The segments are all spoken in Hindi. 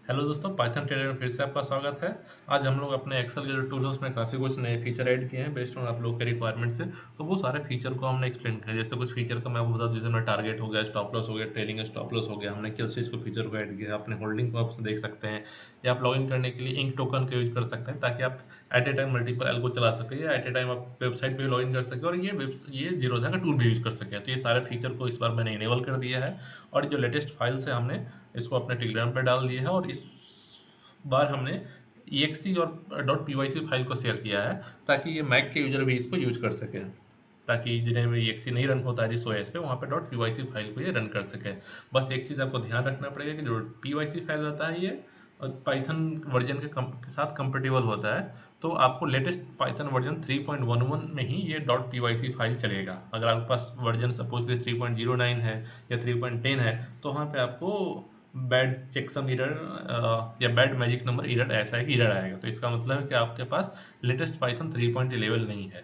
हेलो दोस्तों, पाइथन ट्रेडर में फिर से आपका स्वागत है। आज हम लोग अपने एक्सेल के जो टूल है उसमें काफ़ी कुछ नए फीचर ऐड किए हैं बेस्ड ऑन आप लोग के रिक्वायरमेंट से। तो वो सारे फीचर को हमने एक्सप्लेन किया। जैसे कुछ फीचर का मैं आपको बता दूं, जैसे हमने टारगेट हो गया, स्टॉप लॉस हो गया, ट्रेलिंग स्टॉप लॉस हो गया, हमने किस चीज़ को फीचर को ऐड किया है। अपने होल्डिंग को आप देख सकते हैं, या आप लॉगिन करने के लिए इंक टोकन का यूज कर सकते हैं ताकि आप एट ए टाइम मल्टीपल एल को चला सके, या एट ए टाइम आप वेबसाइट पे भी लॉगिन कर सके, और ये जीरोधा का टूल भी यूज कर सके। तो ये सारे फीचर को इस बार मैंने इनेबल कर दिया है, और जो लेटेस्ट फाइल्स है हमने इसको अपने टेलीग्राम पे डाल दिया है। और इस बार हमने exe और .pyc फाइल को शेयर किया है ताकि ये मैक के यूजर भी इसको यूज कर सके, ताकि जिन्हें भी exe नहीं रन होता है जिस ओएस पे, वहाँ पे .pyc फाइल को ये रन कर सके। बस एक चीज़ आपको ध्यान रखना पड़ेगा कि जो pyc फाइल रहता है ये पाइथन वर्जन के साथ कंपेटेबल होता है। तो आपको लेटेस्ट पाइथन वर्जन 3.11 में ही ये .pyc फाइल चलेगा। अगर आपके पास वर्जन सपोज 3.09 है या 3.10 है, तो वहाँ पे आपको बैड चेकसम एरर या बैड मैजिक नंबर एरर ऐसा एक एरर आएगा। तो इसका मतलब है कि आपके पास लेटेस्ट पाइथन 3.11 नहीं है।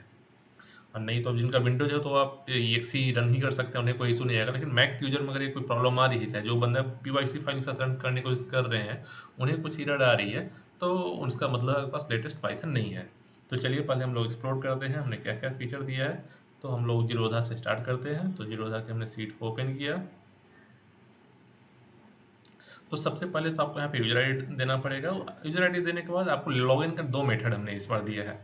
और नहीं तो जिनका विंडोज है तो आप एक्सी रन ही कर सकते हैं, उन्हें कोई इशू नहीं आएगा। लेकिन मैक यूजर में अगर ये कोई प्रॉब्लम आ रही है, चाहे जो बंदा पीवाईसी फाइल के साथ रन करने की कोशिश कर रहे हैं, उन्हें कुछ एरर आ रही है, तो उसका मतलब आपके पास लेटेस्ट पाइथन नहीं है। तो चलिए पहले हम लोग एक्सप्लोर करते हैं हमने क्या क्या फीचर दिया है। तो हम लोग जीरोधा से स्टार्ट करते हैं। तो जीरोधा के हमने सीट को ओपन किया। तो सबसे पहले तो आपको यहाँ पे यूजर आईडी देना पड़ेगा। यूजर आईडी देने के बाद आपको लॉगिन का दो मेथड हमने इस बार दिया है।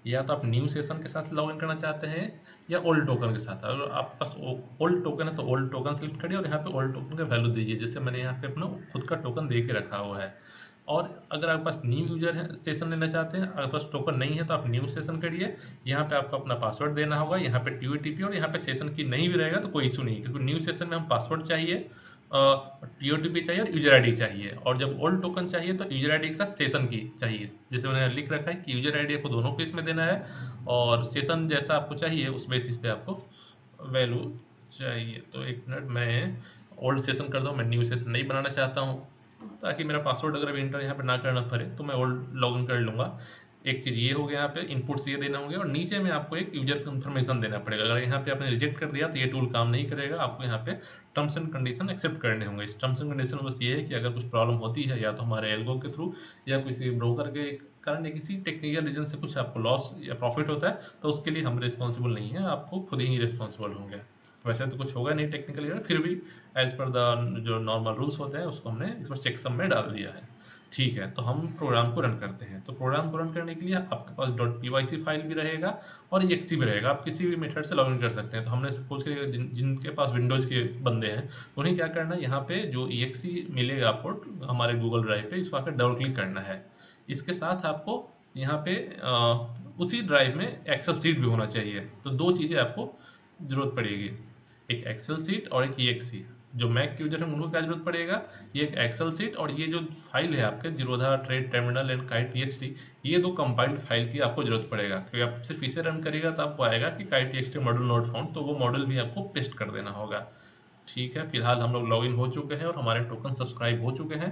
या तो आप न्यू सेशन के साथ लॉगिन करना चाहते हैं, या ओल्ड टोकन के साथ। अगर आपके पास ओल्ड टोकन है तो ओल्ड टोकन सेलेक्ट करिए, और यहाँ पे ओल्ड टोकन का वैल्यू दीजिए, जैसे मैंने यहाँ पे अपना खुद का टोकन दे के रखा हुआ है। और अगर आपके पास न्यू यूजर है, सेशन लेना चाहते हैं, अगर पास टोकन नहीं है तो आप न्यू सेशन करिए। यहाँ पे आपको अपना पासवर्ड देना होगा, यहाँ पे TOTP, और यहाँ पे सेशन की नहीं भी रहेगा तो कोई इशू नहीं, क्योंकि न्यू सेशन में हम पासवर्ड चाहिए, TOTP चाहिए और यूजर आईडी चाहिए। और जब ओल्ड टोकन चाहिए तो यूजर आईडी के साथ सेशन की चाहिए। जैसे मैंने लिख रखा है कि यूजर आईडी आपको दोनों को इसमें देना है, और सेशन जैसा आपको चाहिए उस बेसिस पे आपको वैल्यू चाहिए। तो एक मिनट, मैं ओल्ड सेशन कर दूँ, मैं न्यू सेशन नहीं बनाना चाहता हूँ, ताकि मेरा पासवर्ड अगर इंटर यहाँ पे ना करना पड़े, तो मैं ओल्ड लॉगिन कर लूँगा। एक चीज़ ये हो गया, यहाँ पे इनपुट्स ये देना होंगे, और नीचे में आपको एक यूजर कंफर्मेशन देना पड़ेगा। अगर यहाँ पे आपने रिजेक्ट कर दिया तो ये टूल काम नहीं करेगा। आपको यहाँ पे टर्म्स एंड कंडीशन एक्सेप्ट करने होंगे। इस टर्म्स एंड कंडीशन में बस ये है कि अगर कुछ प्रॉब्लम होती है, या तो हमारे एल्गो के थ्रू, या किसी ब्रोकर के कारण, या किसी टेक्निकल रीजन से कुछ आपको लॉस या प्रॉफिट होता है, तो उसके लिए हम रिस्पॉन्सिबल नहीं है, आपको खुद ही रिस्पॉन्सिबल होंगे। वैसे तो कुछ होगा नहीं टेक्निकल एरर, फिर भी एज पर द जो नॉर्मल रूल्स होते हैं उसको हमने इस बार चेकसम में डाल दिया है। ठीक है, तो हम प्रोग्राम को रन करते हैं। तो प्रोग्राम को रन करने के लिए आपके पास .pyc फाइल भी रहेगा और exe भी रहेगा। आप किसी भी मेथड से लॉगिन कर सकते हैं। तो हमने सपोज करिए जिनके पास विंडोज़ के बंदे हैं, उन्हें क्या करना है, यहाँ पे जो exe मिलेगा आपको हमारे गूगल ड्राइव पे, इस पर डबल क्लिक करना है। इसके साथ आपको यहाँ पे उसी ड्राइव में एक्सेल सीट भी होना चाहिए। तो दो चीज़ें आपको ज़रूरत पड़ेगी, एक एक्सेल सीट और एक exe। जो मैक के यूजर है उनको क्या जरूरत पड़ेगा, ये एक एक्सेल सीट, और ये जो फाइल है आपके Zerodha trade terminal and kite txt, ये दो कंपाइल्ड फाइल की आपको जरूरत पड़ेगा। क्योंकि आप सिर्फ इसे रन करेगा तो आपको आएगा कि kite txt model not found, तो वो मॉडल भी आपको पेस्ट कर देना होगा। ठीक है, फिलहाल हम लोग लॉगिन हो चुके हैं और हमारे टोकन सब्सक्राइब हो चुके हैं।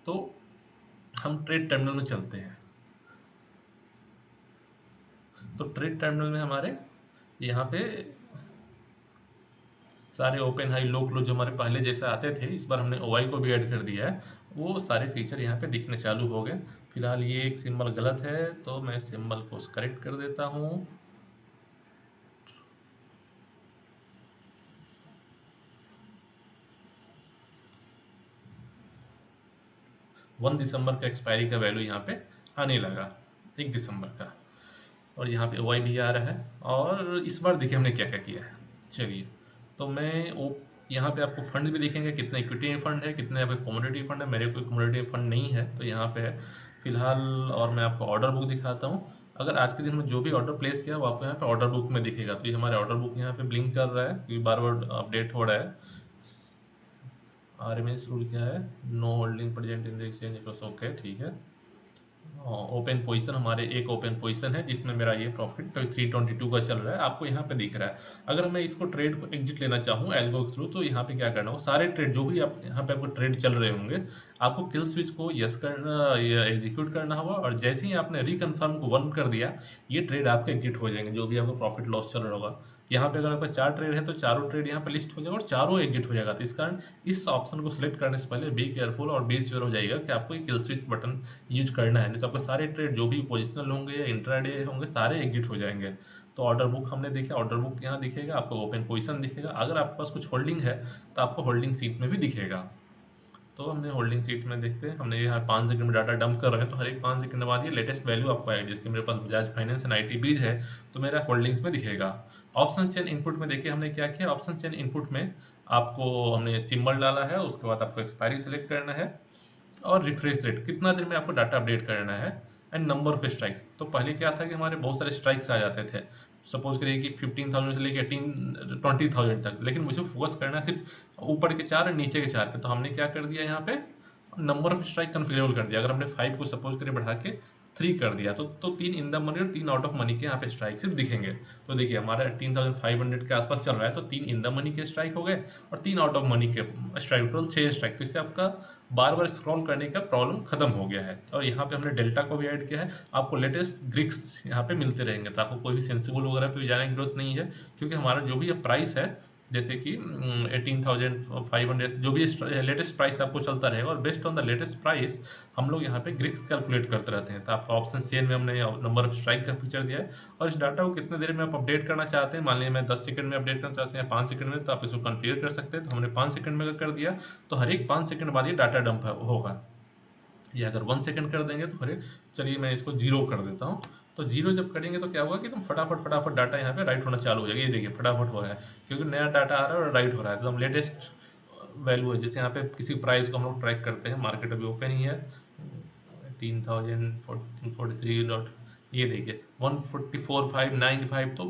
तो हम ट्रेड टर्मिनल में चलते हैं। तो ट्रेड टर्मिनल में हमारे यहाँ पे सारे ओपन हाई लो क्लोज जो हमारे पहले जैसे आते थे, इस बार हमने OI को भी ऐड कर दिया है। वो सारे फीचर यहाँ पे दिखने चालू हो गए। फिलहाल ये एक सिंबल गलत है, तो मैं सिंबल को करेक्ट कर देता हूँ। 1 दिसंबर का एक्सपायरी का वैल्यू यहाँ पे आने लगा, 1 दिसंबर का। और यहाँ पे OI भी आ रहा है। और इस बार देखिए हमने क्या क्या किया है। चलिए, तो मैं वो यहाँ पे आपको फंड भी दिखेंगे, कितना इक्विटी फंड है, कितने यहाँ पे कमोडिटी फंड है। मेरे कोई कमोडिटी फंड नहीं है तो यहाँ पे है फिलहाल। और मैं आपको ऑर्डर बुक दिखाता हूँ। अगर आज के दिन में जो भी ऑर्डर प्लेस किया वो आपको यहाँ पे ऑर्डर बुक में दिखेगा। तो ये हमारे ऑर्डर बुक यहाँ पे ब्लिंक कर रहा है, क्योंकि बार बार अपडेट हो रहा है। RMS रूल क्या है, no holding present in the exchange. Okay, ठीक है। ओपन पोजीशन, हमारे एक ओपन पोजीशन है जिसमें मेरा ये प्रॉफिट 322 का चल रहा है, आपको यहाँ पे दिख रहा है। अगर मैं इसको ट्रेड को एग्जिट लेना चाहूँ एल्गो के थ्रू, तो यहाँ पे क्या करना होगा, सारे ट्रेड जो भी आप यहाँ पे आपको ट्रेड चल रहे होंगे, आपको किल स्विच को यस करना या एग्जीक्यूट करना होगा। और जैसे ही आपने रिकन्फर्म को 1 कर दिया, ये ट्रेड आपके एग्जिट हो जाएंगे, जो भी आपको प्रॉफिट लॉस चल रहा होगा। यहाँ पे अगर आपका 4 ट्रेड है तो चारों ट्रेड यहाँ पे लिस्ट हो जाएगा और चारों एग्जिट हो जाएगा। तो इस कारण इस ऑप्शन को सिलेक्ट करने से पहले बी केयरफुल और बी श्योर हो जाएगा कि आपको ये किल स्विच बटन यूज करना है, नहीं तो आपके सारे ट्रेड जो भी पोजिशनल होंगे या इंट्राडे होंगे सारे एग्जिट हो जाएंगे। तो ऑर्डर बुक हमने देखा, ऑर्डर बुक यहाँ दिखेगा, आपको ओपन पोजीशन दिखेगा, अगर आपके पास कुछ होल्डिंग है तो आपको होल्डिंग सीट में भी दिखेगा। तो हमने होल्डिंग सीट में देखते हैं, हमने यहाँ 5 सेकंड में डाटा डंप कर रहे हैं तो हर एक 5 सेकंड बाद ये लेटेस्ट वैल्यू आपको आएगी। जैसे मेरे पास बजाज फाइनेंस एंड ITBs है तो मेरा होल्डिंग्स में दिखेगा। ऑप्शन चेन इनपुट में देखिए हमने क्या किया, ऑप्शन चेन इनपुट में आपको हमने सिंबल डाला है, उसके बाद आपको एक्सपायरी सेलेक्ट करना है और रिफ्रेश रेट कितना देर में आपको डाटा अपडेट करना है एंड नंबर ऑफ स्ट्राइक्स। तो पहले क्या था कि हमारे बहुत सारे स्ट्राइक्स आ जाते थे, सपोज करिए कि 15,000 से लेकर 20,000 तक, लेकिन मुझे फोकस करना है सिर्फ ऊपर के 4 और नीचे के 4 पे। तो हमने क्या कर दिया यहाँ पे नंबर ऑफ स्ट्राइक कन्फिगरेबल कर दिया। अगर हमने 5 को सपोज करिए बढ़ा के 3 कर दिया तो 3 इन द मनी और 3 आउट ऑफ मनी के यहाँ पे स्ट्राइक सिर्फ दिखेंगे। तो देखिए हमारा 18,500 के आसपास चल रहा है तो 3 इन द मनी के स्ट्राइक हो गए और 3 आउट ऑफ मनी के स्ट्राइक, टोटल 6 स्ट्राइक। तो इससे आपका बार बार स्क्रॉल करने का प्रॉब्लम खत्म हो गया है। और यहाँ पे हमने डेल्टा को भी ऐड किया है, आपको लेटेस्ट ग्रिक्स यहाँ पे मिलते रहेंगे तो आपको कोई भी सेंसिबल वगैरह पे जाने की जरूरत नहीं है, क्योंकि हमारा जो भी प्राइस है जैसे कि 18,500 जो भी लेटेस्ट प्राइस आपको चलता रहेगा और based on the latest price हम लोग यहाँ पे ग्रिक्स कैलकुलेट करते रहते हैं। तो आपका ऑप्शन चेन में हमने नंबर ऑफ स्ट्राइक का फीचर दिया है और इस डाटा को कितने देर में आप अपडेट करना चाहते हैं, मान लीजिए मैं 10 सेकंड में अपडेट करना चाहते हैं 5 सेकंड में, तो आप इसको कॉन्फ़िगर कर सकते हैं। तो हमने 5 सेकंड में कर दिया तो हर एक 5 सेकंड बाद ये डाटा डंप होगा। ये अगर 1 सेकंड कर देंगे तो हर चलिए मैं इसको 0 कर देता हूँ। तो 0 जब करेंगे तो क्या होगा कि तुम फटाफट डाटा यहाँ पे राइट होना चालू हो जाएगा। ये देखिए फटाफट हो रहा है क्योंकि नया डाटा आ रहा है और राइट हो रहा है। तो हम लेटेस्ट वैल्यू है, जैसे यहाँ पे किसी प्राइस को हम लोग ट्रैक करते हैं, मार्केट अभी ओपन ही है 18,043 डॉट, ये देखिए 144,595। तो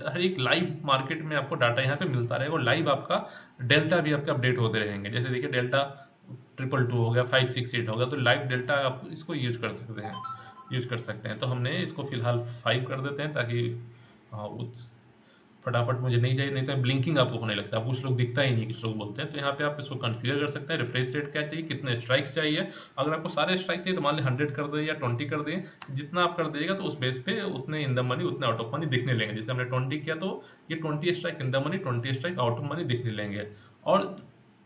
हर एक लाइव मार्केट में आपको डाटा यहाँ पे मिलता रहेगा और लाइव आपका डेल्टा भी आपके अपडेट होते रहेंगे। जैसे देखिए डेल्टा 222 हो गया, 568 हो गया, तो लाइव डेल्टा आप इसको यूज कर सकते हैं। तो हमने इसको फिलहाल 5 कर देते हैं ताकि हाँ फटाफट मुझे नहीं चाहिए, नहीं तो ब्लिंकिंग आपको होने लगता है, कुछ लोग दिखता ही नहीं, कुछ लोग बोलते हैं। तो यहाँ पे आप इसको कॉन्फ़िगर कर सकते हैं, रिफ्रेश रेट क्या चाहिए, कितने स्ट्राइक्स चाहिए। अगर आपको सारे स्ट्राइक चाहिए तो मान लीजिए 100 कर दें या 20 कर दें, जितना आप कर दीजिएगा तो उस बेस पे उतने इन द मनी उतने आउट ऑफ मनी दिखने लेंगे। जैसे हमने 20 किया तो ये 20 strike in the money, 20 strike out of money दिखने लेंगे। और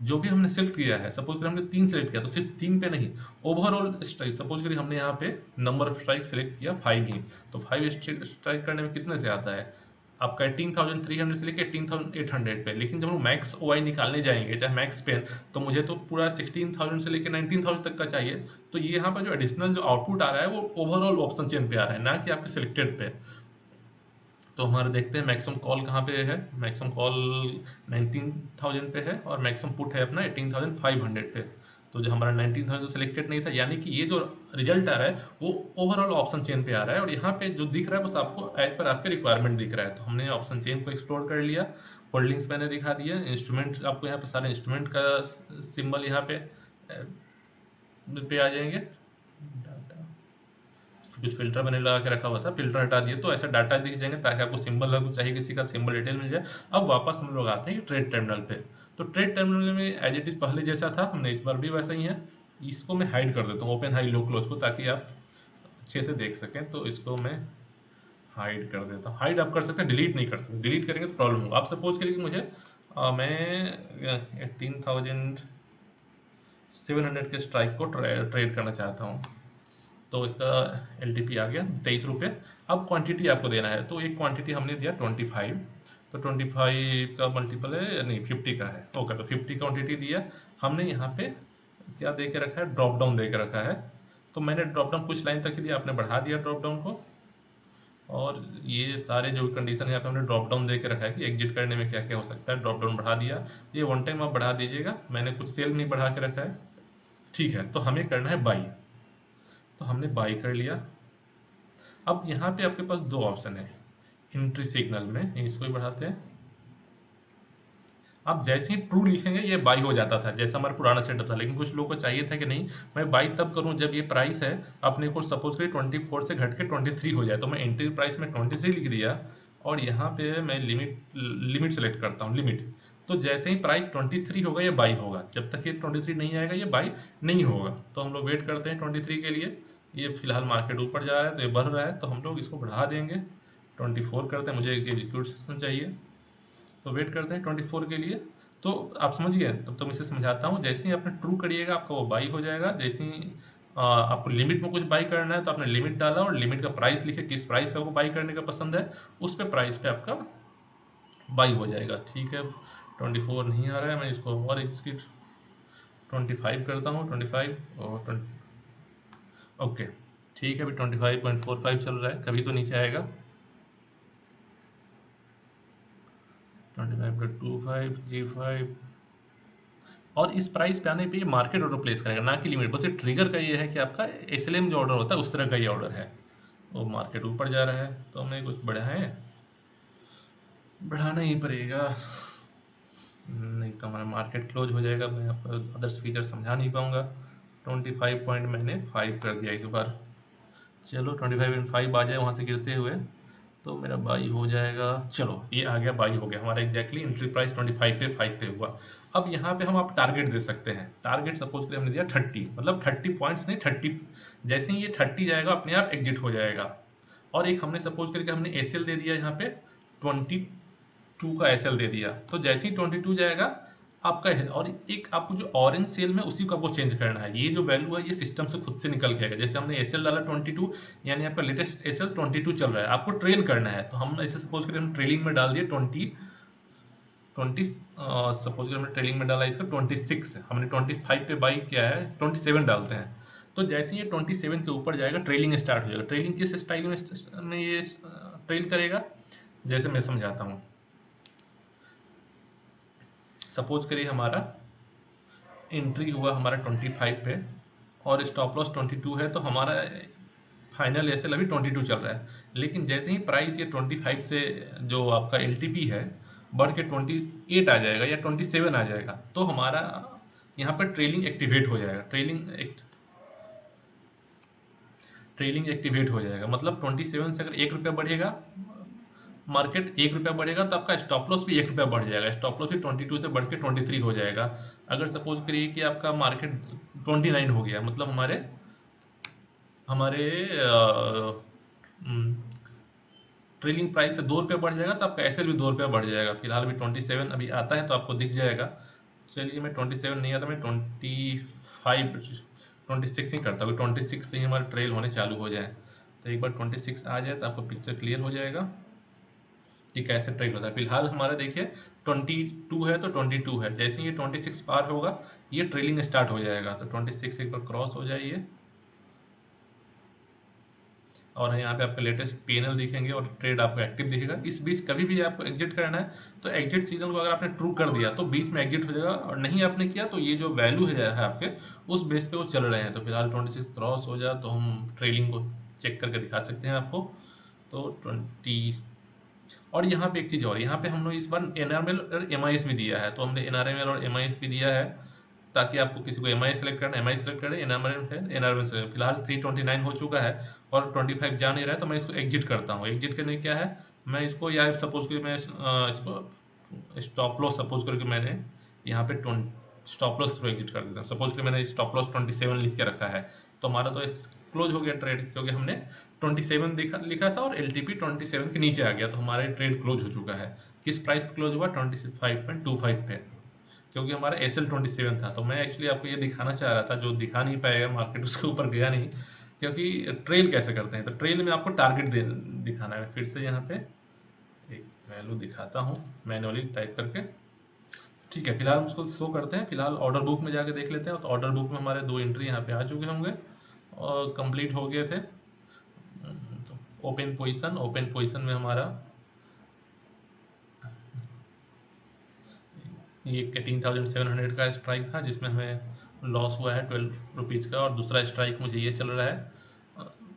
जो भी हमने सिलेक्ट किया है, सपोज करिए हमने 3 सेलेक्ट किया तो सिर्फ 3 पे नहीं, ओवरऑल स्ट्राइक, सपोज करिए हमने यहाँ पे नंबर ऑफ स्ट्राइक सेलेक्ट किया 5 ही, तो 5 स्ट्राइक करने में कितने से आता है आपका 18,300 से लेकर 18,800 पे। लेकिन जब हम मैक्स OI निकालने जाएंगे चाहे मैक्स पेन, तो मुझे तो पूरा 16,000 से लेकर 19,000 तक का चाहिए। तो ये यहाँ पर जो एडिशनल जो आउटपुट आ रहा है वो ओवरऑल ऑप्शन चेन पे आ रहा है, ना कि आपके सिलेक्टेड पे। तो हमारे देखते हैं मैक्सिमम कॉल कहाँ पे है, मैक्सिमम कॉल 19,000 पे है और मैक्सिमम पुट है अपना 18,500 पे। तो जो हमारा 19,000 सिलेक्टेड नहीं था, यानी कि ये जो रिजल्ट आ रहा है वो ओवरऑल ऑप्शन चेन पे आ रहा है और यहाँ पे जो दिख रहा है बस आपको एज पर आपके रिक्वायरमेंट दिख रहा है। तो हमने ऑप्शन चेन को एक्सप्लोर कर लिया, होल्डिंग्स मैंने दिखा दिया, इंस्ट्रूमेंट आपको यहाँ पे सारे इंस्ट्रूमेंट का सिंबल यहाँ पे आ जाएंगे। कुछ फिल्टर मैंने लगा के रखा हुआ था, फिल्टर हटा दिए तो ऐसा डाटा दिख जाएंगे ताकि आपको सिंबल लगो, चाहिए किसी का सिंबल डिटेल मिल जाए। अब वापस हम लोग आते हैं ट्रेड टर्मिनल पे। तो ट्रेड टर्मिनल में एज इट इज पहले जैसा था, हमने इस बार भी वैसा ही है। इसको मैं हाइड कर देता हूँ, ओपन हाई लो क्लोज को, ताकि आप अच्छे से देख सकें। तो इसको मैं हाइड कर देता हूँ। हाइड आप कर सकते हैं, डिलीट नहीं कर सकते, डिलीट करेंगे तो प्रॉब्लम होगा। आप सपोज करिए कि मुझे मैं 18,700 के स्ट्राइक को ट्रेड करना चाहता हूँ। तो इसका LTP आ गया 23 रुपये। अब क्वांटिटी आपको देना है, तो एक क्वांटिटी हमने दिया 25, तो 25 का मल्टीपल है नहीं 50 का है, ओके। तो 50 क्वांटिटी दिया हमने। यहाँ पे क्या दे के रखा है, ड्रॉप डाउन दे के रखा है। तो मैंने ड्रॉप डाउन कुछ लाइन तक ही दिया, आपने बढ़ा दिया ड्रॉप डाउन को। और ये सारे जो कंडीशन है यहाँ पे हमने ड्रॉप डाउन दे के रखा है कि एग्जिट करने में क्या क्या हो सकता है, ड्रॉप डाउन बढ़ा दिया। ये वन टाइम आप बढ़ा दीजिएगा, मैंने कुछ सेल नहीं बढ़ा के रखा है, ठीक है। तो हमें करना है बाई, तो हमने बाई कर लिया। अब यहाँ पे आपके पास 2 ऑप्शन है एंट्री सिग्नल में, इसको ही बढ़ाते हैं। आप जैसे ही ट्रू लिखेंगे ये बाई हो जाता था, जैसा हमारा पुराना सेटअप था। लेकिन कुछ लोगों को चाहिए था कि नहीं मैं बाई तब करूं जब ये प्राइस है अपने को सपोज करिए 24 से घट के 23 हो जाए। तो मैं एंट्री प्राइस में 23 लिख दिया और यहाँ पे मैं लिमिट सेलेक्ट करता हूँ, लिमिट। तो जैसे ही प्राइस 23 होगा ये बाई होगा, जब तक ये 23 नहीं आएगा ये बाई नहीं होगा। तो हम लोग वेट करते हैं 23 के लिए। ये फिलहाल मार्केट ऊपर जा रहा है तो ये बढ़ रहा है, तो हम लोग इसको बढ़ा देंगे 24 करते हैं। मुझे एक एग्जीक्यूशन चाहिए, तो वेट करते हैं 24 के लिए। तो आप समझ गए, तब तक मैं इसे समझाता हूँ। जैसे ही आपने ट्रू करिएगा आपका वो बाई हो जाएगा। जैसे ही आपको लिमिट में कुछ बाई करना है तो आपने लिमिट डाला और लिमिट का प्राइस लिखे, किस प्राइस पे आपको बाई करने का पसंद है उस पे प्राइस पे आपका बाई हो जाएगा। ठीक है, 24 नहीं आ रहा है, मैं इसको और इसकी 25 करता हूँ, 25 और 20। ओके ठीक है, अभी 25.45 चल रहा है, कभी तो नीचे आएगा। 25.2535। और इस प्राइस पे आने पे ये मार्केट ऑर्डर प्लेस करेगा, ना कि लिमिट। बस ये ट्रिगर का ये है कि आपका एसएलएम जो ऑर्डर होता है उस तरह का ये ऑर्डर है। वो मार्केट ऊपर जा रहा है तो हमें कुछ बढ़ाएं, बढ़ाना ही पड़ेगा, नहीं तो हमारा मार्केट क्लोज हो जाएगा। मैं आपको अदर्स फीचर समझा नहीं पाऊंगा। 25 पॉइंट मैंने 5 कर दिया इस बार। चलो 25.5 आ जाए वहाँ से गिरते हुए तो मेरा बाई हो जाएगा। चलो ये आ गया, बाई हो गया हमारा एग्जैक्टली। एंट्री प्राइस 25 पे 5 पे हुआ। अब यहाँ पे हम आप टारगेट दे सकते हैं। टारगेट सपोज करें हमने दिया 30, मतलब 30 पॉइंट्स नहीं 30। जैसे ही ये 30 जाएगा अपने आप एग्जिट हो जाएगा। और एक हमने सपोज करके हमने एसएल दे दिया यहाँ पे 22 का एसएल दे दिया। तो जैसे ही 22 जाएगा आपका है। और एक आपको जो ऑरेंज सेल में उसी को आपको चेंज करना है। ये जो वैल्यू है ये सिस्टम से खुद से निकल के आएगा। जैसे हमने एसएल डाला 22, यानी आपका लेटेस्ट एसएल 22 चल रहा है, आपको ट्रेल करना है। तो हम ऐसे सपोज करें हम ट्रेलिंग में डाल दिए 20 सपोज करें हमने ट्रेलिंग में डाला इसका 26 है, हमने 25 पे बाई किया है, 27 डालते हैं। तो जैसे ये 27 के ऊपर जाएगा ट्रेलिंग स्टार्ट हो जाएगा। ट्रेलिंग किस स्टाइल में ये ट्रेल करेगा, जैसे मैं समझाता हूँ। सपोज करिए हमारा एंट्री हुआ हमारा 25 पे और स्टॉप लॉस 22 है, तो हमारा फाइनल एसएल अभी 22 चल रहा है। लेकिन जैसे ही प्राइस ये 25 से जो आपका एलटीपी है बढ़ के 28 आ जाएगा या 27 आ जाएगा, तो हमारा यहाँ पर ट्रेलिंग एक्टिवेट हो जाएगा। ट्रेलिंग एक्टिवेट हो जाएगा, मतलब 27 से अगर 1 रुपया बढ़ेगा, मार्केट 1 रुपया बढ़ेगा तो आपका स्टॉप लॉस भी 1 रुपया बढ़ जाएगा। स्टॉप लॉस भी 22 से बढ़ के 23 हो जाएगा। अगर सपोज करिए कि आपका मार्केट 29 हो गया, मतलब हमारे हमारे ट्रेलिंग प्राइस से 2 रुपये बढ़ जाएगा तो आपका एसएल भी 2 रुपया बढ़ जाएगा। फिलहाल अभी 27 अभी आता है तो आपको दिख जाएगा। चलिए मैं 27 नहीं आता, मैं 26 ही करता हूँ। 26 से ही हमारा ट्रेल होने चालू हो जाए। तो एक बार 26 आ जाए तो आपको पिक्चर क्लियर हो जाएगा कि कैसे ट्रेल होता है। फिलहाल हमारा देखिए 22 है तो 22 है, जैसे ही ये 26 पार होगा ये ट्रेलिंग स्टार्ट हो जाएगा। तो 26 एक बार क्रॉस हो जाइए और यहाँ पे आपका लेटेस्ट पीएनएल दिखेंगे और ट्रेड आपको एक्टिव दिखेगा। इस बीच कभी भी आपको एग्जिट करना है तो एग्जिट सिग्नल को अगर आपने ट्रू कर दिया तो बीच में एग्जिट हो जाएगा, और नहीं आपने किया तो ये जो वैल्यू है आपके उस बेस पे वो चल रहे हैं। तो फिलहाल 26 क्रॉस हो जाए तो हम ट्रेलिंग को चेक करके दिखा सकते हैं आपको। तो 20। और यहाँ पे एक चीज़ और, यहाँ पे हम लोग इस बार एनआरएमएल और एमआईएस भी दिया है। तो हमने एनआरएमएल और एमआईएस भी दिया है ताकि आपको किसी को एमआई सेलेक्ट करना है एमआई सेलेक्ट करें, एनआरएमएल से फिलहाल 329 हो चुका है और 25 जा नहीं रहा है। तो मैं इसको एग्जिट करता हूँ। एग्जिट करने क्या है, मैं इसको या सपोज करके मैं इसको स्टॉप लॉस सपोज करके मैंने यहाँ पे स्टॉप लॉस थ्रू एग्जिट कर देता हूँ। सपोज करके मैंने स्टॉप लॉस 27 लिख के रखा है, तो हमारा तो क्लोज हो गया ट्रेड, क्योंकि हमने 27 लिखा था और एलटीपी 27 के नीचे आ गया, तो हमारा ट्रेड क्लोज हो चुका है। किस प्राइस पे क्लोज हुआ, 25.25 पे, क्योंकि हमारा एसएल 27 था। तो मैं एक्चुअली आपको ये दिखाना चाह रहा था, जो दिखा नहीं पाएगा मार्केट उसके ऊपर गया नहीं, क्योंकि ट्रेल कैसे करते हैं। तो ट्रेल में आपको टारगेट दिखाना है। फिर से यहाँ पे एक वैल्यू दिखाता हूँ मैनुअली टाइप करके। ठीक है, फिलहाल हम उसको शो करते हैं। फिलहाल ऑर्डर बुक में जाके देख लेते हैं। तो ऑर्डर बुक में हमारे 2 एंट्री यहाँ पे आ चुके होंगे और कंप्लीट हो गए थे। तो ओपन पोजिशन में हमारा ये 18,700 का स्ट्राइक था, जिसमें हमें लॉस हुआ है 12 रुपीज़ का। और दूसरा स्ट्राइक मुझे ये चल रहा है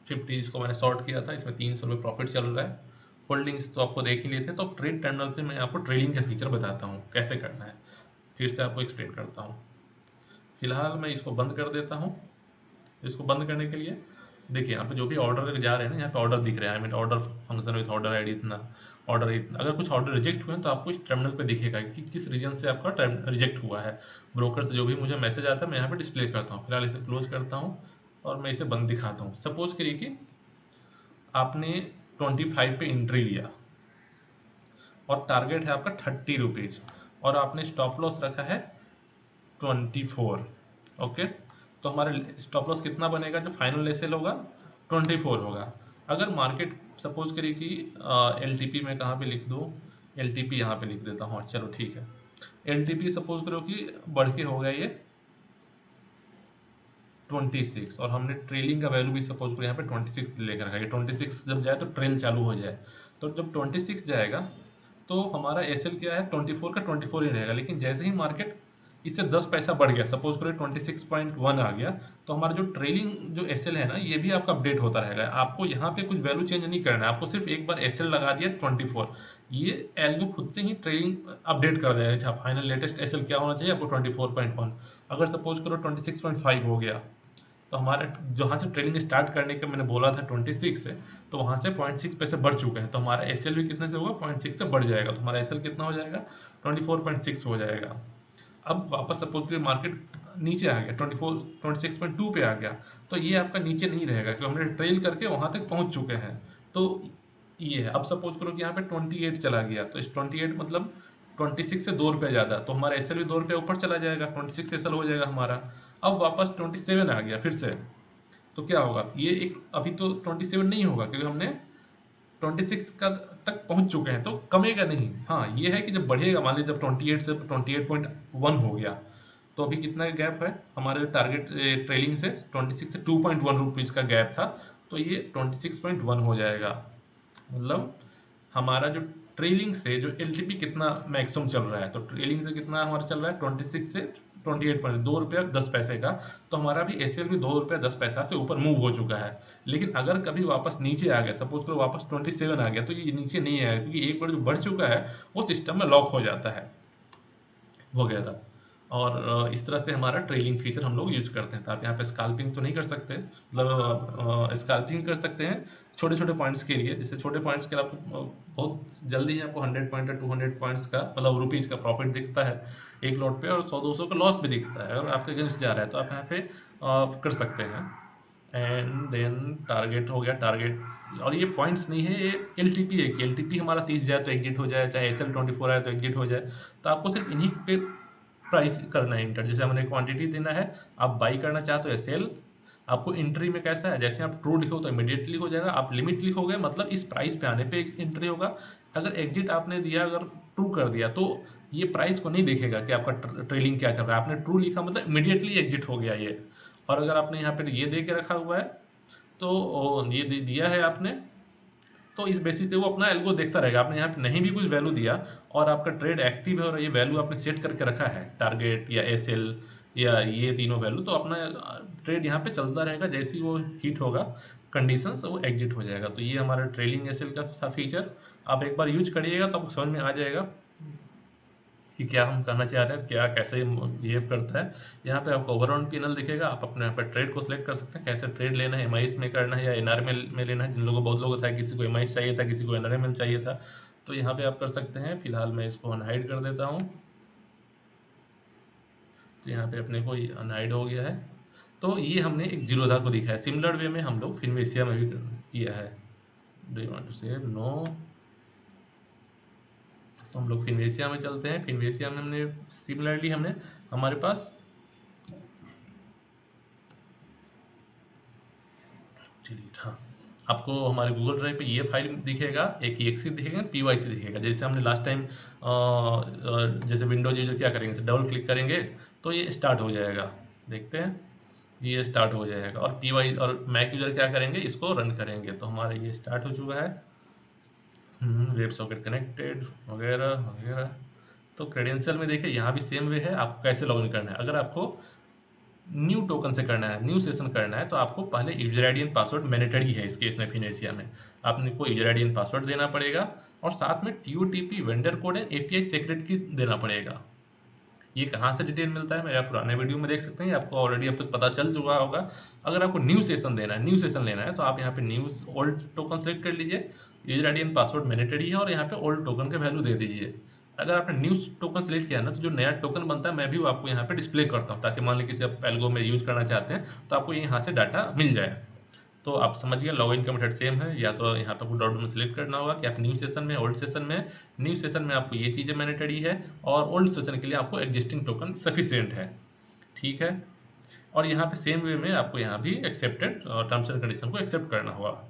50, इसको मैंने शॉर्ट किया था, इसमें 300 रुपये प्रॉफिट चल रहा है। होल्डिंग्स तो आपको देख ही लिए थे। तो ट्रेड टर्मिनल पे मैं आपको ट्रेडिंग का फीचर बताता हूँ कैसे करना है, फिर से आपको एक्सप्लेन करता हूँ। फिलहाल मैं इसको बंद कर देता हूँ। इसको बंद करने के लिए देखिए यहाँ पे जो भी ऑर्डर जा रहे हैं ना, यहाँ पे ऑर्डर दिख रहा है। I mean order function with order ID इतना, ऑर्डर इतना। अगर कुछ ऑर्डर रिजेक्ट हुए हैं तो आपको इस टर्मिनल पे दिखेगा कि किस रीजन से आपका रिजेक्ट हुआ है। ब्रोकर से जो भी मुझे मैसेज आता है मैं यहाँ पे डिस्प्ले करता हूँ। फिलहाल इसे क्लोज करता हूँ और मैं इसे बंद दिखाता हूँ। सपोज करिए कि आपने 25 पे एंट्री लिया और टारगेट है आपका 30 रुपीज़, और आपने स्टॉप लॉस रखा है 24। ओके, तो हमारे स्टॉप लॉस कितना बनेगा जो फाइनल एसएल होगा? 24 होगा। अगर मार्केट सपोज करिए कि एल टी पी में कहाँ पे लिख दूँ, एल टी पी यहाँ पे लिख देता हूँ, चलो ठीक है। एल टी पी सपोज करो कि बढ़ के हो गया ये 26, और हमने ट्रेलिंग का वैल्यू भी सपोज करो यहाँ पे 26 लेकर रखा है। 26 जब जाए तो ट्रेल चालू हो जाए, तो जब 26 जाएगा तो हमारा एसएल क्या है? 24 का 24 ही रहेगा। लेकिन जैसे ही मार्केट इससे 10 पैसा बढ़ गया, सपोज करो 26.1 आ गया, तो हमारा जो ट्रेलिंग जो एसएल है ना, ये भी आपका अपडेट होता रहेगा। आपको यहाँ पे कुछ वैल्यू चेंज नहीं करना है, आपको सिर्फ एक बार एसएल लगा दिया 24, ये एल्गो खुद से ही ट्रेलिंग अपडेट कर देगा। अच्छा, फाइनल लेटेस्ट एसएल क्या होना चाहिए आपको? 24.1। अगर सपोज करो 26.5 हो गया, तो हमारे जहाँ से ट्रेलिंग स्टार्ट करने का मैंने बोला था 26 से, तो वहाँ से 0.6 पैसे बढ़ चुके हैं, तो हमारा एसएल भी कितने से होगा? 0.6 से बढ़ जाएगा, तो हमारा एसएल कितना हो जाएगा? 24.6 हो जाएगा। अब वापस सपोज करिए मार्केट नीचे आ गया, 26.2 पे आ गया, तो ये आपका नीचे नहीं रहेगा क्योंकि हमने ट्रेल करके वहाँ तक पहुँच चुके हैं। तो ये है। अब सपोज करो कि यहाँ पे 28 चला गया, तो इस 28 मतलब 26 से 2 रुपये ज़्यादा, तो हमारा एसएल भी 2 रुपये ऊपर चला जाएगा, 26 एसएल हो जाएगा हमारा। अब वापस 27 आ गया फिर से, तो क्या होगा? ये एक अभी तो 27 नहीं होगा क्योंकि हमने 26 का तक पहुंच चुके हैं, तो कमेगा नहीं। हाँ, ये है कि जब बढ़ेगा, मान लीजिए जब 28 से 28.1 हो गया, तो अभी कितना गैप है हमारे टारगेट ट्रेलिंग से? 26 से 2.1 रुपीज़ का गैप था, तो ये 26.1 हो जाएगा। मतलब हमारा जो ट्रेलिंग से जो एल कितना मैक्सिमम चल रहा है, तो ट्रेलिंग से कितना हमारा चल रहा है? 26 से 28 2 रुपया 10 पैसे का, तो हमारा भी एसएल भी 2 रुपया 10 पैसा से ऊपर मूव हो चुका है। लेकिन अगर कभी वापस नीचे आ गया, सपोज करो वापस 27 आ गया, तो ये नीचे नहीं आएगा क्योंकि एक बार जो बढ़ चुका है वो सिस्टम में लॉक हो जाता है वगैरह। और इस तरह से हमारा ट्रेलिंग फीचर हम लोग यूज करते हैं। तो आप यहाँ पे स्काल्पिंग तो नहीं कर सकते, मतलब स्काल्पिंग कर सकते हैं छोटे छोटे पॉइंट्स के लिए। जैसे छोटे पॉइंट्स के लिए आपको बहुत जल्दी ही आपको 100 पॉइंट या 200 पॉइंट्स का मतलब रुपीज़ का प्रॉफिट दिखता है एक लॉट पे, और 100-200 का लॉस भी दिखता है, और आपके अगेंस्ट जा रहा है, तो आप यहाँ पे कर सकते हैं। एंड देन टारगेट हो गया, टारगेट। और ये पॉइंट्स नहीं है, ये एल टी पी है कि एल टी पी हमारा 30 जाए तो एग्जिट हो जाए, चाहे एस एल 24 आए तो एग्जिट हो जाए। तो आपको सिर्फ इन्हीं पे प्राइस करना है इंटर। जैसे हमने क्वांटिटी देना है, आप बाई करना चाहते हो सेल, आपको एंट्री में कैसा है? जैसे आप ट्रू लिखो तो इमीडिएटली हो जाएगा, आप लिमिट लिखोगे मतलब इस प्राइस पे आने पे एंट्री होगा। अगर एग्जिट आपने दिया, अगर ट्रू कर दिया, तो ये प्राइस को नहीं देखेगा कि आपका ट्रेलिंग क्या चल रहा है। आपने ट्रू लिखा मतलब इमीडिएटली एग्जिट हो गया ये। और अगर आपने यहाँ पे ये दे के रखा हुआ है, तो ये दिया है आपने, तो इस बेसिस पे वो अपना एल्गो देखता रहेगा। आपने यहाँ पे नहीं भी कुछ वैल्यू दिया और आपका ट्रेड एक्टिव है और ये वैल्यू आपने सेट करके रखा है, टारगेट या एसएल या ये तीनों वैल्यू, तो अपना ट्रेड यहाँ पे चलता रहेगा। जैसे ही वो हिट होगा कंडीशंस, वो एग्जिट हो जाएगा। तो ये हमारा ट्रेलिंग एसएल का था फीचर। आप एक बार यूज करिएगा तो आपको समझ में आ जाएगा कि क्या हम करना चाह रहे हैं, क्या कैसे बिहेव करता है। यहाँ पे आपको ओवरऑल पैनल दिखेगा, आप अपने यहाँ पर ट्रेड को सिलेक्ट कर सकते हैं, कैसे ट्रेड लेना है, एमआईएस में करना है या एनआरएमएल में लेना है। जिन लोगों बहुत लोगों था, किसी को एमआईएस चाहिए था, किसी को एनआरएमएल चाहिए था, तो यहाँ पे आप कर सकते हैं। फिलहाल मैं इसको अनहाइड कर देता हूँ, तो यहाँ पे अपने को अनहाइड हो गया है। तो ये हमने एक जीरोधा को दिखाया। सिमिलर वे में हम लोग फिनवेशिया में भी किया है। डू यू वांट टू से नो? तो हम लोग फिनवेशिया में चलते हैं। फिनवेशिया में हमने सिमिलरली हमने हमारे पास चलिए, हाँ, आपको हमारे गूगल ड्राइव पे ये फाइल दिखेगा, एक EXE दिखेगा, PYC दिखेगा। जैसे हमने लास्ट टाइम जैसे विंडोज यूजर क्या करेंगे, डबल क्लिक करेंगे तो ये स्टार्ट हो जाएगा। देखते हैं, ये स्टार्ट हो जाएगा। और PY और मैक यूजर क्या करेंगे, इसको रन करेंगे, तो हमारा ये स्टार्ट हो चुका है। वेब सॉकेट कनेक्टेड वगैरह वगैरह। तो क्रेडेंशियल में देखिए यहाँ भी सेम वे है, आपको कैसे लॉगिन करना है। अगर आपको न्यू टोकन से करना है, न्यू सेशन करना है, तो आपको पहले user ID and password mandatory है इस केस में। फिनेशिया में आपने को यूजर आईडी एंड पासवर्ड देना पड़ेगा, और साथ में TOTP vendor code and API secret की देना पड़ेगा। ये कहाँ से डिटेल मिलता है, मेरा पुराने वीडियो में देख सकते हैं, आपको ऑलरेडी अब तक पता चल चुका होगा। अगर आपको न्यू सेशन देना है, न्यू सेशन लेना है, तो आप यहाँ पे न्यू ओल्ड टोकन सेलेक्ट कर लीजिए, user ID and password mandatory है, और यहाँ पे ओल्ड टोकन का वैल्यू दे दीजिए। अगर आपने न्यू टोकन सेलेक्ट किया ना, तो जो नया टोकन बनता है मैं भी वो आपको यहाँ पे डिस्प्ले करता हूँ, ताकि मान लीजिए किसी आप एल्गो में यूज करना चाहते हैं तो आपको यहाँ से डाटा मिल जाए। तो आप समझिए लॉगिन का मेथड सेम है, या तो यहाँ पे आपको डॉट में सेलेक्ट करना होगा कि आप न्यू सेशन में ओल्ड सेशन में। न्यू सेशन में आपको ये चीज़ें मैंडेटरी है, और ओल्ड सेशन के लिए आपको एग्जिस्टिंग टोकन सफिशिएंट है। ठीक है, और यहाँ पे सेम वे में आपको यहाँ भी एक्सेप्टेड टर्म्स एंड कंडीशन को एक्सेप्ट करना होगा।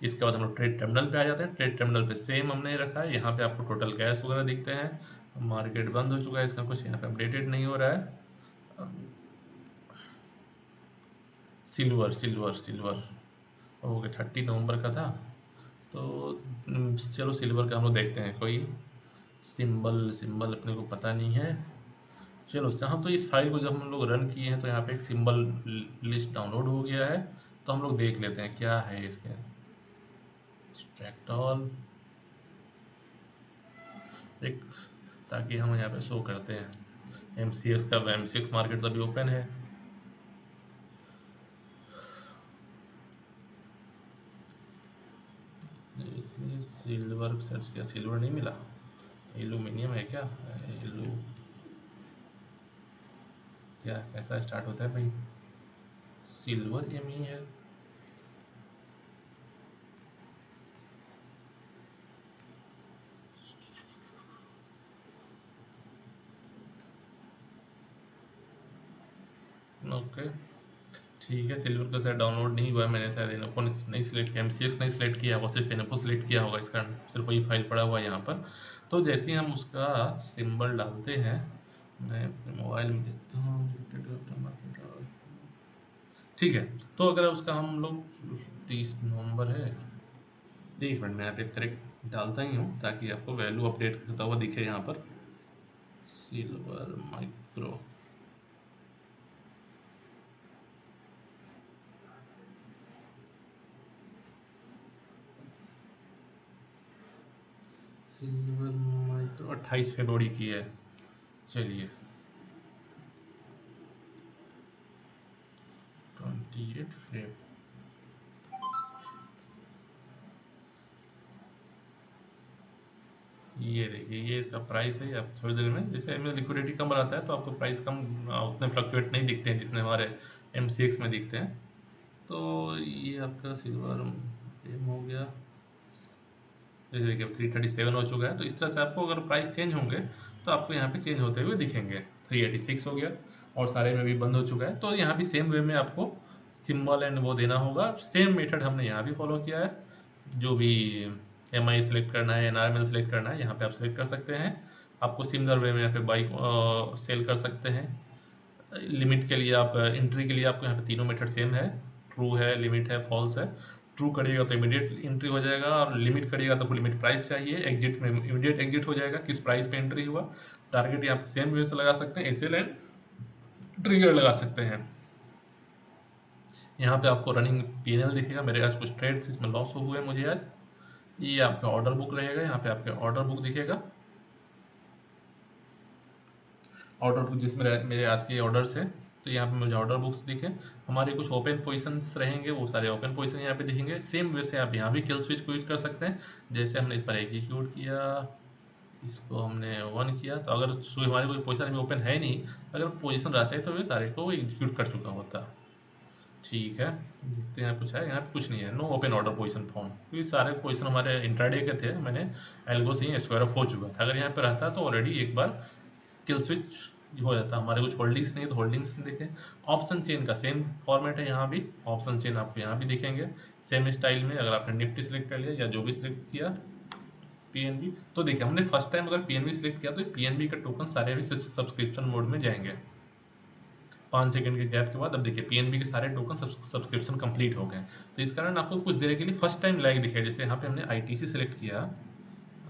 इसके बाद हम लोग ट्रेड टर्मिनल पे आ जाते हैं। ट्रेड टर्मिनल पे सेम हमने रखा है, यहाँ पे आपको टोटल कैश वगैरह दिखते हैं। मार्केट बंद हो चुका है, इसका कुछ यहाँ पे अपडेटेड नहीं हो रहा है। सिल्वर सिल्वर सिल्वर हो गया 30 नवंबर का था, तो चलो सिल्वर का हम लोग देखते हैं। कोई सिंबल सिंबल अपने को पता नहीं है। चलो हम तो इस फाइल को जब हम लोग रन किए हैं तो यहाँ पे एक सिंबल लिस्ट डाउनलोड हो गया है, तो हम लोग देख लेते हैं क्या है इसके। एक्सट्रैक्ट ऑल, एक ताकि हम यहाँ पे शो करते हैं। MCX का MCX मार्केट तो अभी ओपन है। सिल्वर सर्च किया, सिल्वर नहीं मिला। एल्यूमिनियम है क्या? एलू क्या कैसा स्टार्ट होता है भाई? सिल्वर एम ही है। ओके ठीक है, सिल्वर का शायद डाउनलोड नहीं हुआ है, मैंने शायद इनको नहीं सिलेक्ट किया, MCX नहीं सिलेक्ट किया होगा, सिर्फ इनको सिलेक्ट किया होगा, इस कारण सिर्फ वही फाइल पड़ा हुआ है यहाँ पर। तो जैसे ही हम उसका सिंबल डालते हैं, मैं अपने मोबाइल में देखता हूँ। ठीक है, तो अगर उसका हम लोग 30 नवंबर है, एक मिनट में यहाँ पे करेक्ट डालता ही हूँ ताकि आपको वैल्यू अपडेट करता हुआ दिखे यहाँ पर। सिल्वर माइक्रो, सिल्वर माइक्रो 28 फरवरी की है। चलिए 28 फेब, ये देखिए ये इसका प्राइस है। आप थोड़ी देर में, जैसे में लिक्विडिटी कम रहता है तो आपको प्राइस कम उतने फ्लक्चुएट नहीं दिखते हैं जितने हमारे MCX में दिखते हैं। तो ये आपका सिल्वर हो गया, जैसे देखिए 337 हो चुका है। तो इस तरह से आपको अगर प्राइस चेंज होंगे तो आपको यहाँ पे चेंज होते हुए दिखेंगे। 386 हो गया, और सारे में भी बंद हो चुका है। तो यहाँ भी सेम वे में आपको सिंबल एंड वो देना होगा। सेम मेथड हमने यहाँ भी फॉलो किया है। जो भी MI सेलेक्ट करना है, NRML सेलेक्ट करना है, यहाँ पे आप सेलेक्ट कर सकते हैं। आपको सिमिलर वे में यहाँ पे बाई सेल कर सकते हैं। लिमिट के लिए आप एंट्री के लिए आपको यहाँ पे तीनों मेथड सेम है, ट्रू है, लिमिट है, फॉल्स है। ट्रू करिएगा तो इमीडिएट एंट्री हो जाएगा, और लिमिट करिएगा तो लिमिट प्राइस चाहिए। एग्जिट में इमीडिएट एग्जिट हो जाएगा किस प्राइस पे एंट्री हुआ। टारगेट यहाँ पे सेम वे से लगा सकते हैं, SL एंड ट्रिगर लगा सकते हैं। यहाँ पे आपको रनिंग P&L दिखेगा। मेरे आज कुछ ट्रेड्स इसमें लॉस हुए मुझे आज। ये आपका ऑर्डर बुक रहेगा, यहाँ पे आपके ऑर्डर बुक दिखेगा। ऑर्डर बुक जिसमें मेरे आज के ऑर्डर्स है, तो यहाँ पे मुझे ऑर्डर बुक्स दिखे। हमारे कुछ ओपन पोजीशंस रहेंगे, वो सारे ओपन पोजीशन यहाँ पे दिखेंगे। सेम वैसे आप यहाँ भी किल स्विच को यूज कर सकते हैं। जैसे हमने इस पर एग्जीक्यूट किया, इसको हमने 1 किया, तो अगर हमारी कोई पोजीशन अभी ओपन है नहीं, अगर पोजीशन रहते हैं तो वे सारे को एग्जीक्यूट कर चुका होता। ठीक है, देखते हैं कुछ है यहाँ पे। कुछ नहीं है, no open order position form, क्योंकि सारे पोजीशन हमारे इंट्राडे के थे। मैंने एल्गो से ही स्क्वायर ऑफ हो चुका था। अगर यहाँ पे रहता तो ऑलरेडी एक बार किल स्विच हो जाता। हमारे कुछ होल्डिंग्स नहीं, तो होल्डिंग्स देखें। ऑप्शन चेन का सेम फॉर्मेट है, यहाँ भी ऑप्शन चेन आपको यहाँ भी दिखेंगे सेम स्टाइल में। अगर आपने निफ्टी सेलेक्ट कर लिया या जो भी सिलेक्ट किया, PNB, तो देखिए हमने फर्स्ट टाइम अगर PNB सिलेक्ट किया तो PNB का टोकन सारे अभी सब्सक्रिप्शन मोड में जाएंगे। 5 सेकंड के गैप के बाद अब देखिए PNB के सारे टोकन सब्सक्रिप्शन कंप्लीट हो गए। तो इस कारण आपको कुछ देर के लिए फर्स्ट टाइम लैग दिखेगा। जैसे यहाँ पे हमने ITC सेलेक्ट किया,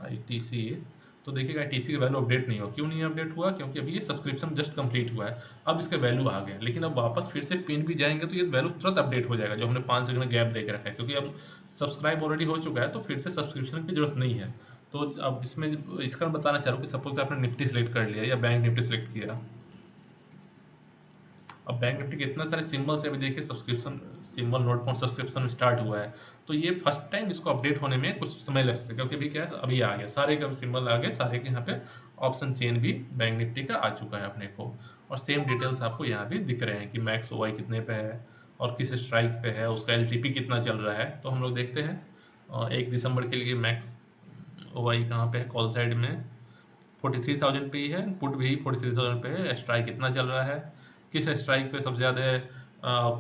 ITC, तो देखिएगा ITC का वैल्यू अपडेट नहीं हुआ। क्यों नहीं अपडेट हुआ? क्योंकि अभी ये सब्सक्रिप्शन जस्ट कंप्लीट हुआ है, अब इसका वैल्यू आ गया। लेकिन अब वापस फिर से PNB जाएंगे तो ये वैल्यू तुरंत अपडेट हो जाएगा, जो हमने 5 सेकंड गैप दे के रखा है। क्योंकि अब सब्सक्राइब ऑलरेडी हो चुका है, तो फिर से सब्सक्रिप्शन की जरूरत नहीं है। तो अब इसमें इसका बताना चाह रहा हूँ कि सपोज आपने निफ्टी सेलेक्ट कर लिया या बैंक निफ्टी सेलेक्ट किया। अब बैंक निफ्टी के इतने सारे सिंबल्स है, अभी देखिए subscription symbol note for subscription start हुआ है। तो ये फर्स्ट टाइम इसको अपडेट होने में कुछ समय लग सकता है, क्योंकि अभी क्या है, अभी आ गया सारे का सिंबल आ गए, सारे के यहाँ पे ऑप्शन चेन भी बैंक निफ्टी का आ चुका है अपने को। और सेम डिटेल्स आपको यहाँ भी दिख रहे हैं कि मैक्स OI कितने पे है, और किस स्ट्राइक पे है, उसका एलटीपी कितना चल रहा है। तो हम लोग देखते हैं 1 दिसंबर के लिए मैक्स वाई कहाँ पे है, कॉल साइड में 43,000 पे ही है, पुट भी 43,000 पे है। स्ट्राइक कितना चल रहा है, किस स्ट्राइक पे सबसे ज़्यादा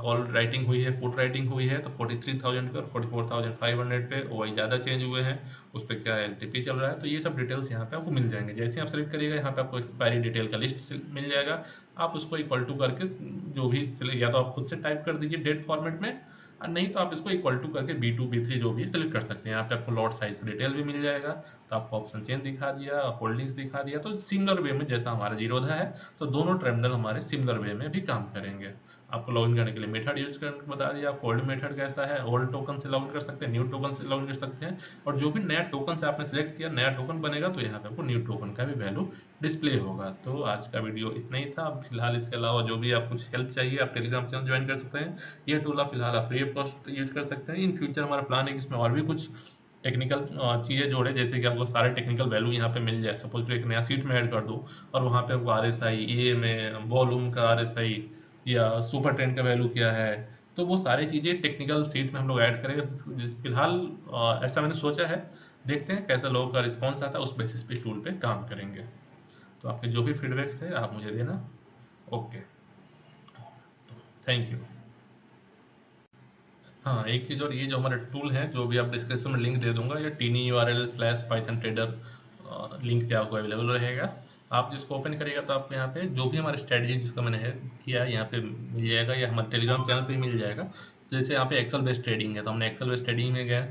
कॉल राइटिंग हुई है, पुट राइटिंग हुई है, तो 43,000 पे और 44,500 पे वही ज़्यादा चेंज हुए हैं, उस पर क्या एलटीपी चल रहा है। तो ये सब डिटेल्स यहाँ पे आपको मिल जाएंगे। जैसे ही आप सेलेक्ट करिएगा यहाँ पे आपको एक्सपायरी डिटेल का लिस्ट मिल जाएगा। आप उसको इक्वल टू करके जो भी या तो आप खुद से टाइप कर दीजिए डेट फॉर्मेट में, और नहीं तो आप इसको इक्वल टू करके B2 B3 जो भी है सिलेक्ट कर सकते हैं। यहाँ पे आपको लॉट साइज का डिटेल भी मिल जाएगा। तो आपको ऑप्शन चेंज दिखा दिया, होल्डिंग्स दिखा दिया। तो सिमिलर वे में जैसा हमारा जीरोधा है, तो दोनों टर्मिनल हमारे सिमिलर वे में भी काम करेंगे। आपको लॉगिन करने के लिए मेथड यूज करने बता दिया। ओल्ड मेथड कैसा है, ओल्ड टोकन से लॉगिन कर सकते हैं, न्यू टोकन से लॉगिन कर सकते हैं। और जो भी नया टोकन से आपने सेलेक्ट किया, नया टोकन बनेगा तो यहाँ पे आपको न्यू टोकन का भी वैल्यू डिस्प्ले होगा। तो आज का वीडियो इतना ही था। फिलहाल इसके अलावा जो भी आपको हेल्प चाहिए, आप टेलीग्राम चैनल ज्वाइन कर सकते हैं। ये टूल आप फिलहाल आप फ्री ऑफ कॉस्ट यूज कर सकते हैं। इन फ्यूचर हमारा प्लान है कि इसमें और भी कुछ टेक्निकल चीज़ें जोड़े, जैसे कि आपको सारे टेक्निकल वैल्यू यहाँ पे मिल जाए। सपोज एक नया सीट में ऐड कर दूँ और वहाँ पे आपको RSI, EMA, वॉल्यूम का RSI या सुपर ट्रेंड का वैल्यू क्या है, तो वो सारी चीज़ें टेक्निकल सीट में हम लोग ऐड करेंगे। फिलहाल ऐसा मैंने सोचा है, देखते हैं कैसा लोगों का रिस्पॉन्स आता है, उस बेसिस पे टूल पे काम करेंगे। तो आपके जो भी फीडबैक्स है आप मुझे देना। Okay, thank you. हाँ, एक चीज़ और, ये जो हमारा टूल है, जो भी आप डिस्क्रिप्शन में लिंक दे दूंगा, ये tinyurl/python trader लिंक पे आपको अवेलेबल रहेगा। आप जिसको ओपन करिएगा तो आपको यहाँ पे जो भी हमारा स्ट्रेटजी जिसका मैंने है किया है यहाँ पे मिल जाएगा, या हमारे टेलीग्राम चैनल पे मिल जाएगा। जैसे यहाँ पे एक्सेल बेस्ड ट्रेडिंग है, तो हमने एक्सेल बेस्ड ट्रेडिंग में गया।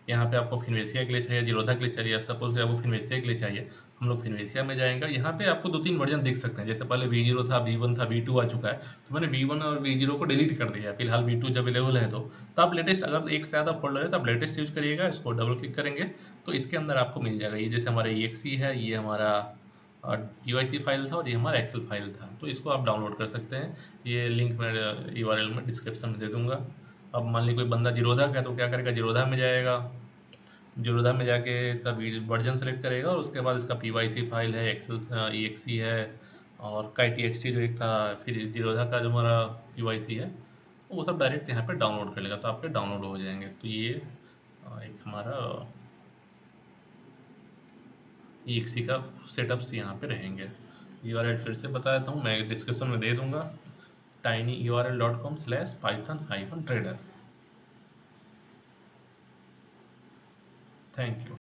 यहाँ पे आपको फिनवेशिया के लिए चाहिए, जीरोधा के लिए चाहिए। सपोज आपको फिनवेशिया के लिए चाहिए, हम लोग फिनवेशिया में जाएंगे। यहाँ पे आपको 2-3 वर्जन दिख सकते हैं। जैसे पहले V0 था, V1 था, V2 आ चुका है। तो मैंने V1 और V0 को डिलीट कर दिया। फिलहाल V2 जब अवेलेबल है तो आप लेटेस्ट, अगर एक से ज़्यादा फोल्डर है तो आप लेटेस्ट यूज करिएगा। इसको डबल क्लिक करेंगे तो इसके अंदर आपको मिल जाएगा। ये जैसे हमारा EXE है, ये हमारा UIC फाइल था और ये हमारा एक्सेल फाइल था। तो इसको आप डाउनलोड कर सकते हैं। ये लिंक मैं URL में डिस्क्रिप्शन में दे दूंगा। अब मान ली कोई बंदा जीरोधा का है तो क्या करेगा, जीरोधा में जाएगा। जीरोधा में जाके इसका वर्जन सेलेक्ट करेगा और उसके बाद इसका PYC फाइल है, एक्सेल EXE है और KTXT जो एक था, फिर जीरोधा का जो हमारा PYC है, वो सब डायरेक्ट यहाँ पे डाउनलोड कर लेगा। तो आपके डाउनलोड हो जाएंगे। तो ये एक हमारा EXE का सेटअप्स यहाँ पे रहेंगे। URL फिर से बता देता हूँ, मैं डिस्क्रिप्शन में दे दूंगा, tinyurl.com/python-trader। Thank you.